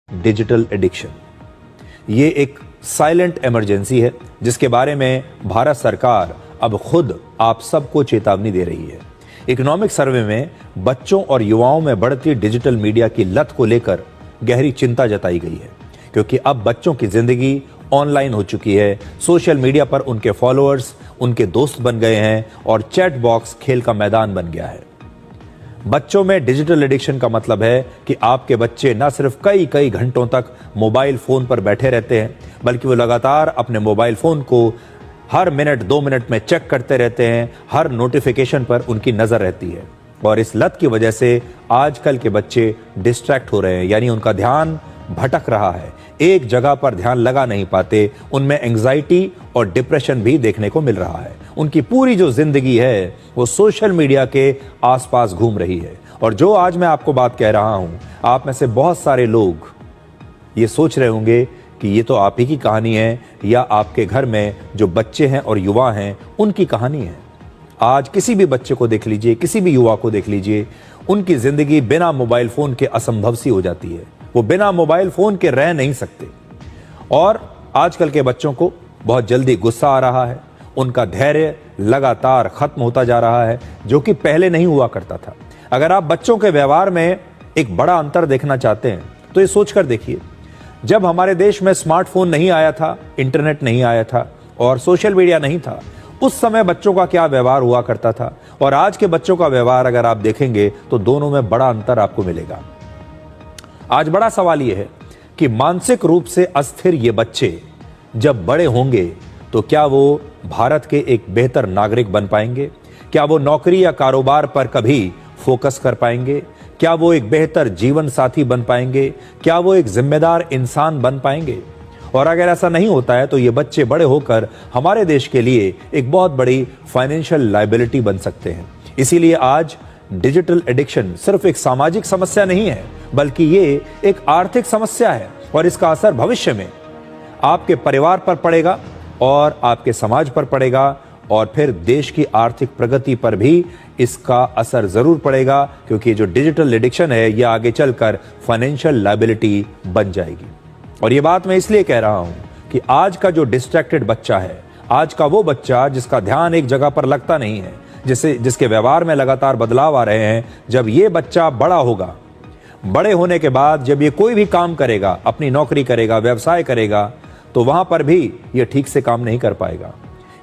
Digital addiction ये एक silent emergency है जिसके बारे में भारत सरकार अब खुद आप सबको चेतावनी दे रही है। इकोनॉमिक सर्वे में बच्चों और युवाओं में बढ़ती डिजिटल मीडिया की लत को लेकर गहरी चिंता जताई गई है, क्योंकि अब बच्चों की जिंदगी ऑनलाइन हो चुकी है। सोशल मीडिया पर उनके फॉलोअर्स उनके दोस्त बन गए हैं और चैट बॉक्स खेल का मैदान बन गया है। बच्चों में डिजिटल एडिक्शन का मतलब है कि आपके बच्चे न सिर्फ कई कई घंटों तक मोबाइल फोन पर बैठे रहते हैं, बल्कि वो लगातार अपने मोबाइल फोन को हर मिनट 2 मिनट में चेक करते रहते हैं। हर नोटिफिकेशन पर उनकी नजर रहती है और इस लत की वजह से आजकल के बच्चे डिस्ट्रैक्ट हो रहे हैं, यानी उनका ध्यान भटक रहा है, एक जगह पर ध्यान लगा नहीं पाते। उनमें एंग्जाइटी और डिप्रेशन भी देखने को मिल रहा है। उनकी पूरी जो जिंदगी है वो सोशल मीडिया के आसपास घूम रही है। और जो आज मैं आपको बात कह रहा हूं, आप में से बहुत सारे लोग ये सोच रहे होंगे कि ये तो आप ही की कहानी है या आपके घर में जो बच्चे हैं और युवा हैं उनकी कहानी है। आज किसी भी बच्चे को देख लीजिए, किसी भी युवा को देख लीजिए, उनकी जिंदगी बिना मोबाइल फोन के असंभव सी हो जाती है। वो बिना मोबाइल फोन के रह नहीं सकते। और आजकल के बच्चों को बहुत जल्दी गुस्सा आ रहा है, उनका धैर्य लगातार खत्म होता जा रहा है, जो कि पहले नहीं हुआ करता था। अगर आप बच्चों के व्यवहार में एक बड़ा अंतर देखना चाहते हैं तो ये सोचकर देखिए, जब हमारे देश में स्मार्टफोन नहीं आया था, इंटरनेट नहीं आया था और सोशल मीडिया नहीं था, उस समय बच्चों का क्या व्यवहार हुआ करता था और आज के बच्चों का व्यवहार अगर आप देखेंगे तो दोनों में बड़ा अंतर आपको मिलेगा। आज बड़ा सवाल यह है कि मानसिक रूप से अस्थिर ये बच्चे जब बड़े होंगे तो क्या वो भारत के एक बेहतर नागरिक बन पाएंगे? क्या वो नौकरी या कारोबार पर कभी फोकस कर पाएंगे? क्या वो एक बेहतर जीवन साथी बन पाएंगे? क्या वो एक जिम्मेदार इंसान बन पाएंगे? और अगर ऐसा नहीं होता है तो ये बच्चे बड़े होकर हमारे देश के लिए एक बहुत बड़ी फाइनेंशियल लायबिलिटी बन सकते हैं। इसीलिए आज डिजिटल एडिक्शन सिर्फ एक सामाजिक समस्या नहीं है, बल्कि ये एक आर्थिक समस्या है और इसका असर भविष्य में आपके परिवार पर पड़ेगा और आपके समाज पर पड़ेगा और फिर देश की आर्थिक प्रगति पर भी इसका असर जरूर पड़ेगा, क्योंकि जो डिजिटल एडिक्शन है ये आगे चलकर फाइनेंशियल लायबिलिटी बन जाएगी। और ये बात मैं इसलिए कह रहा हूं कि आज का जो डिस्ट्रैक्टेड बच्चा है, आज का वो बच्चा जिसका ध्यान एक जगह पर लगता नहीं है, जिसके व्यवहार में लगातार बदलाव आ रहे हैं, जब ये बच्चा बड़ा होगा, बड़े होने के बाद जब ये कोई भी काम करेगा, अपनी नौकरी करेगा, व्यवसाय करेगा, तो वहां पर भी ये ठीक से काम नहीं कर पाएगा।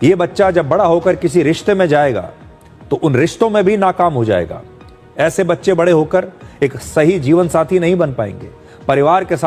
ये बच्चा जब बड़ा होकर किसी रिश्ते में जाएगा तो उन रिश्तों में भी नाकाम हो जाएगा। ऐसे बच्चे बड़े होकर एक सही जीवन साथी नहीं बन पाएंगे, परिवार के साथ